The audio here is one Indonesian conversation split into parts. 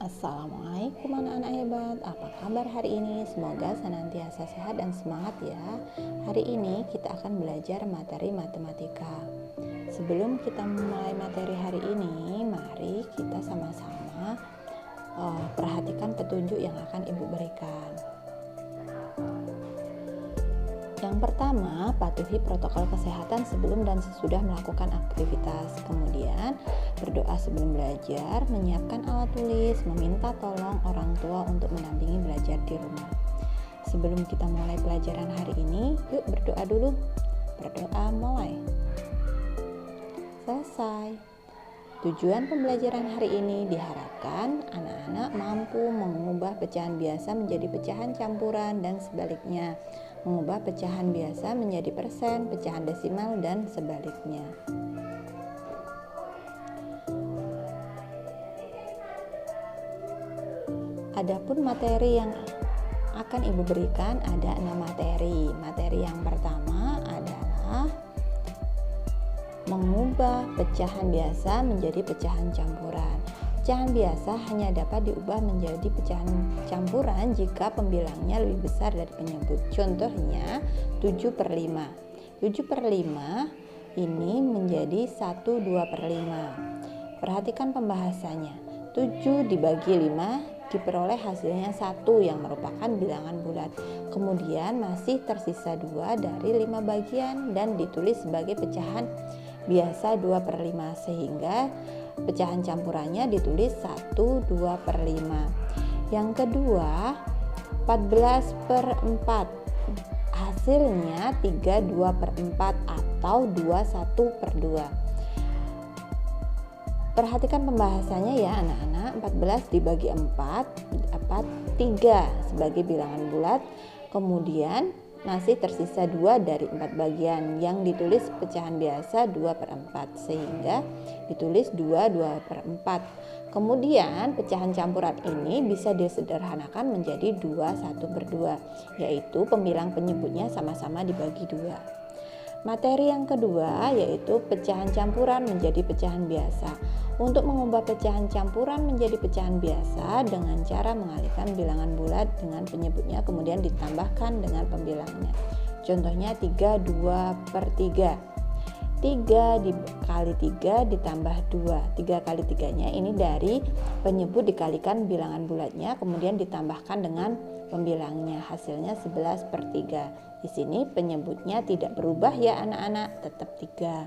Assalamualaikum anak-anak hebat, apa kabar hari ini? Semoga senantiasa sehat dan semangat ya. Hari ini kita akan belajar materi matematika. Sebelum kita mulai materi hari ini, mari kita sama-sama perhatikan petunjuk yang akan Ibu berikan. Yang pertama, patuhi protokol kesehatan sebelum dan sesudah melakukan aktivitas. Kemudian, berdoa sebelum belajar, menyiapkan alat tulis, meminta tolong orang tua untuk mendampingi belajar di rumah. Sebelum kita mulai pelajaran hari ini, yuk berdoa dulu. Berdoa mulai. Selesai. Tujuan pembelajaran hari ini diharapkan anak-anak mampu mengubah pecahan biasa menjadi pecahan campuran dan sebaliknya. Mengubah pecahan biasa menjadi persen, pecahan desimal, dan sebaliknya. Adapun materi yang akan Ibu berikan ada 6 materi. Materi yang pertama adalah mengubah pecahan biasa menjadi pecahan campuran. Pecahan biasa hanya dapat diubah menjadi pecahan campuran jika pembilangnya lebih besar dari penyebut. Contohnya 7/5. 7/5 ini menjadi 1/2/5. Perhatikan pembahasannya. 7 dibagi 5 diperoleh hasilnya 1 yang merupakan bilangan bulat. Kemudian masih tersisa 2 dari 5 bagian dan ditulis sebagai pecahan biasa 2/5 sehingga pecahan campurannya ditulis 1/2/5. Yang kedua 14/4 hasilnya 3/2/4 atau 21/2. Perhatikan pembahasannya ya anak-anak. 14 dibagi 4 dapat 3 sebagai bilangan bulat. Kemudian masih tersisa 2 dari 4 bagian yang ditulis pecahan biasa 2/4 sehingga ditulis 2/2/4. Kemudian pecahan campuran ini bisa disederhanakan menjadi 2/1/2, yaitu pembilang penyebutnya sama-sama dibagi 2. Materi yang kedua yaitu pecahan campuran menjadi pecahan biasa. Untuk mengubah pecahan campuran menjadi pecahan biasa dengan cara mengalihkan bilangan bulat dengan penyebutnya kemudian ditambahkan dengan pembilangnya. Contohnya 3/2/3. 3 dikali 3 ditambah 2. 3 kali 3-nya ini dari penyebut dikalikan bilangan bulatnya kemudian ditambahkan dengan pembilangnya. Hasilnya 11/3. Di sini penyebutnya tidak berubah ya anak-anak, tetap 3.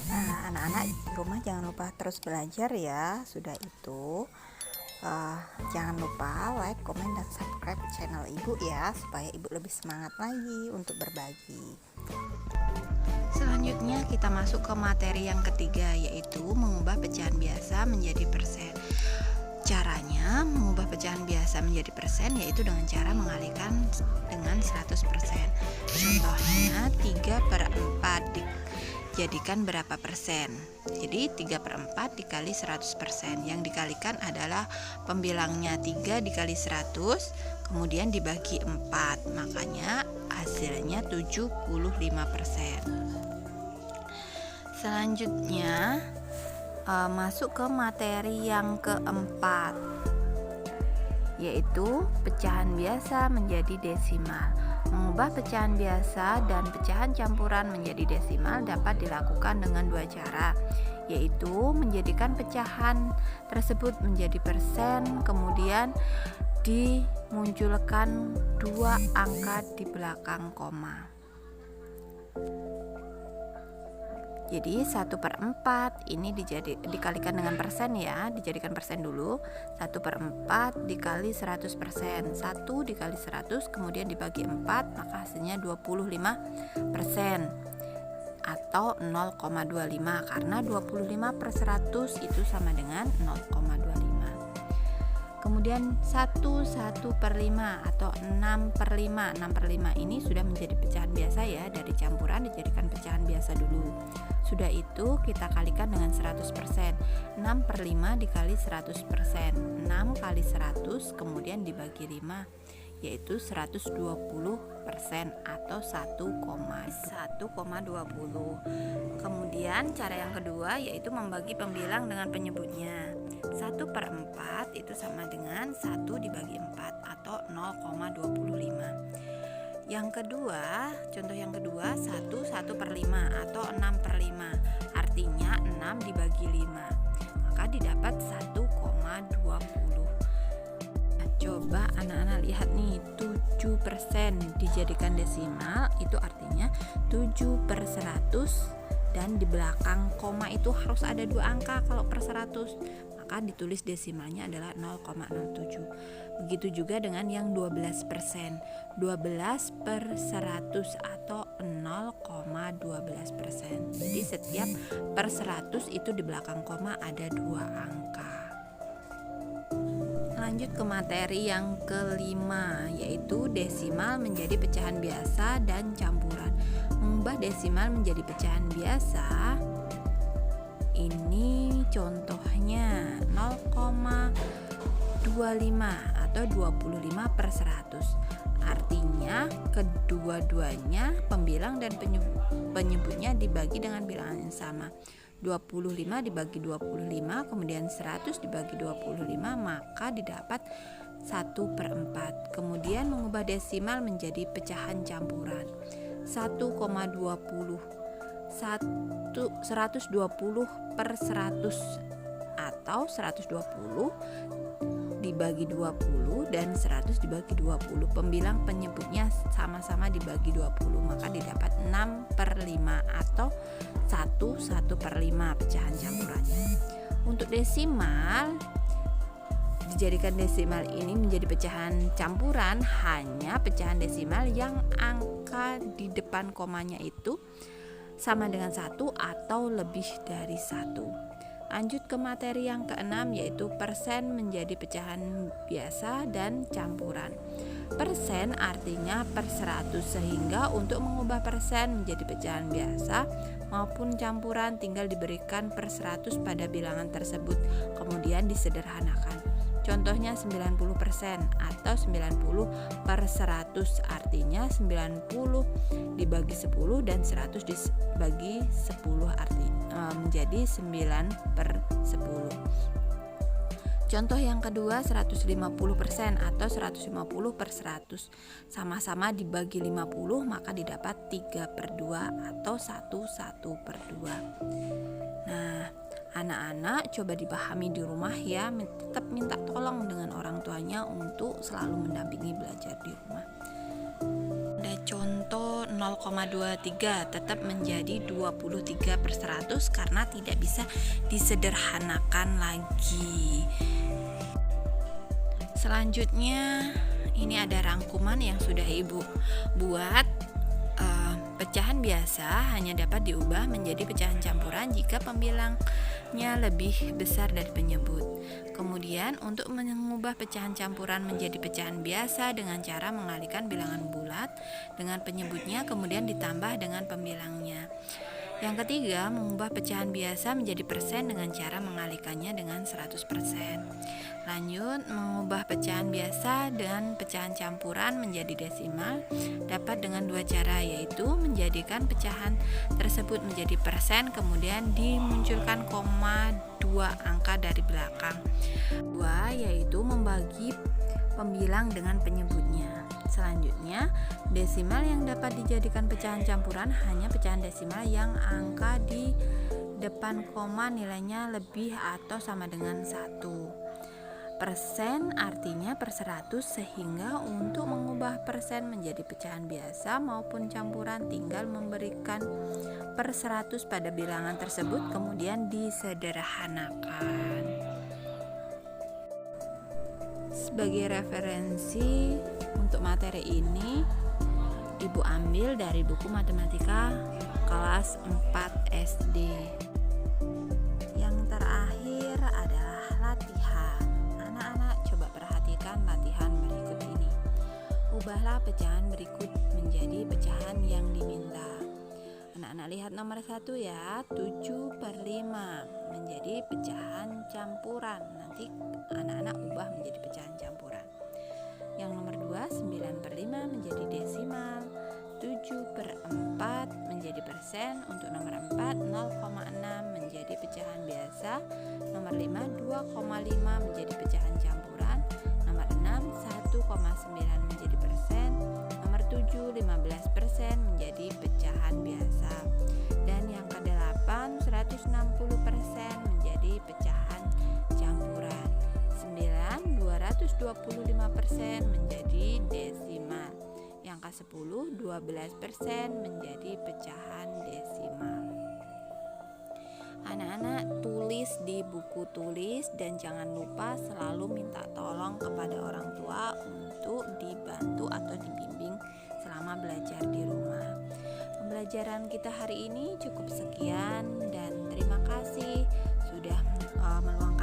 Nah, anak-anak di rumah jangan lupa terus belajar ya. Sudah itu jangan lupa like, komen, dan subscribe channel Ibu ya, supaya Ibu lebih semangat lagi untuk berbagi. Selanjutnya kita masuk ke materi yang ketiga, yaitu mengubah pecahan biasa menjadi persen. Caranya mengubah pecahan biasa menjadi persen yaitu dengan cara mengalihkan dengan 100%. Contohnya 3/4 dijadikan berapa persen? Jadi 3/4 dikali 100%. Yang dikalikan adalah pembilangnya 3 dikali 100 kemudian dibagi 4. Makanya hasilnya 75%. Selanjutnya masuk ke materi yang keempat, yaitu pecahan biasa menjadi desimal. Mengubah pecahan biasa dan pecahan campuran menjadi desimal dapat dilakukan dengan 2 cara, yaitu menjadikan pecahan tersebut menjadi persen, kemudian dimunculkan 2 angka di belakang koma. Jadi 1/4 ini dikalikan dengan persen ya, dijadikan persen dulu. 1/4 dikali 100%. 1 dikali 100 kemudian dibagi 4 maka hasilnya 25% atau 0,25 karena 25/100 itu sama dengan 0,25. Kemudian 1/5 atau 6/5. 6/5 ini sudah menjadi pecahan biasa ya, dari campuran dijadikan pecahan biasa dulu. Sudah itu kita kalikan dengan 100%. 6/5 dikali 100%. 6 kali 100 kemudian dibagi 5 yaitu 120% atau 1,20. Kemudian cara yang kedua yaitu membagi pembilang dengan penyebutnya. 1/4 itu sama dengan 1 dibagi 4 atau 0,25. Yang kedua, contoh yang kedua, 1/5 atau 6/5. Artinya 6 dibagi 5. Maka didapat 1,20. Coba anak-anak lihat nih, 7% dijadikan desimal itu artinya 7/100, dan di belakang koma itu harus ada 2 angka kalau per 100, maka ditulis desimalnya adalah 0,07. Begitu juga dengan yang 12%, 12/100 atau 0,12%. Jadi setiap per 100 itu di belakang koma ada 2 angka. Lanjut ke materi yang kelima, yaitu desimal menjadi pecahan biasa dan campuran. Mengubah desimal menjadi pecahan biasa, ini contohnya 0,25 atau 25/100. Artinya kedua-duanya pembilang dan penyebutnya dibagi dengan bilangan yang sama. 25 dibagi 25, kemudian 100 dibagi 25, maka didapat 1/4. Kemudian mengubah desimal menjadi pecahan campuran. 1,20, 120/100 atau 120 dibagi 20 dan 100 dibagi 20. Pembilang penyebutnya sama-sama dibagi 20, maka didapat 6/5 atau 1/5 pecahan campurannya. Untuk desimal, dijadikan desimal ini menjadi pecahan campuran hanya pecahan desimal yang angka di depan komanya itu sama dengan 1 atau lebih dari 1. Lanjut ke materi yang keenam, yaitu persen menjadi pecahan biasa dan campuran. Persen artinya per 100, sehingga untuk mengubah persen menjadi pecahan biasa maupun campuran tinggal diberikan per 100 pada bilangan tersebut, kemudian disederhanakan. Contohnya 90% atau 90/100, artinya 90 dibagi 10 dan 100 dibagi 10 menjadi 9/10. Contoh yang kedua, 150% atau 150/100. Sama-sama dibagi 50, maka didapat 3/2 atau 1/2. Nah, anak-anak coba dipahami di rumah ya, tetap minta tolong dengan orang tuanya untuk selalu mendampingi belajar di rumah. Ada contoh 0,23 tetap menjadi 23/100 karena tidak bisa disederhanakan lagi. Selanjutnya ini ada rangkuman yang sudah Ibu buat. Pecahan biasa hanya dapat diubah menjadi pecahan campuran jika pembilangnya lebih besar dari penyebut. Kemudian untuk mengubah pecahan campuran menjadi pecahan biasa dengan cara mengalihkan bilangan bulat dengan penyebutnya kemudian ditambah dengan pembilangnya. Yang ketiga, mengubah pecahan biasa menjadi persen dengan cara mengalihkannya dengan 100%. Lanjut, mengubah pecahan biasa dan pecahan campuran menjadi desimal dapat dengan 2 cara, yaitu menjadikan pecahan tersebut menjadi persen kemudian dimunculkan koma 2 angka dari belakang. 2 yaitu membagi pembilang dengan penyebutnya. Selanjutnya, desimal yang dapat dijadikan pecahan campuran hanya pecahan desimal yang angka di depan koma nilainya lebih atau sama dengan 1. Persen artinya per 100, sehingga untuk mengubah persen menjadi pecahan biasa maupun campuran tinggal memberikan per 100 pada bilangan tersebut kemudian disederhanakan. Sebagai referensi untuk materi ini, Ibu ambil dari buku matematika kelas 4 SD. Yang terakhir adalah latihan. Anak-anak coba perhatikan latihan berikut ini. Ubahlah pecahan berikut menjadi pecahan yang diminta. Anak-anak lihat nomor 1 ya, 7/5 menjadi pecahan campuran. Nanti anak-anak ubah menjadi pecahan campuran. Yang nomor 2, 9/5 menjadi desimal, 7/4 menjadi persen. Untuk nomor 4, 0,6 menjadi pecahan biasa. Nomor 5, 2,5 menjadi pecahan campuran. Nomor 6, 1,9 menjadi persen. Nomor 7, 15% menjadi pecahan biasa. Dan yang ke-8, 160% menjadi pecahan campuran. 9, 225% menjadi desimal. Yang ke-10, 12% menjadi pecahan desimal. Anak-anak tulis di buku tulis dan jangan lupa selalu minta tolong kepada orang tua untuk dibantu atau dibimbing selama belajar di rumah. Pembelajaran kita hari ini cukup sekian dan terima kasih sudah meluangkan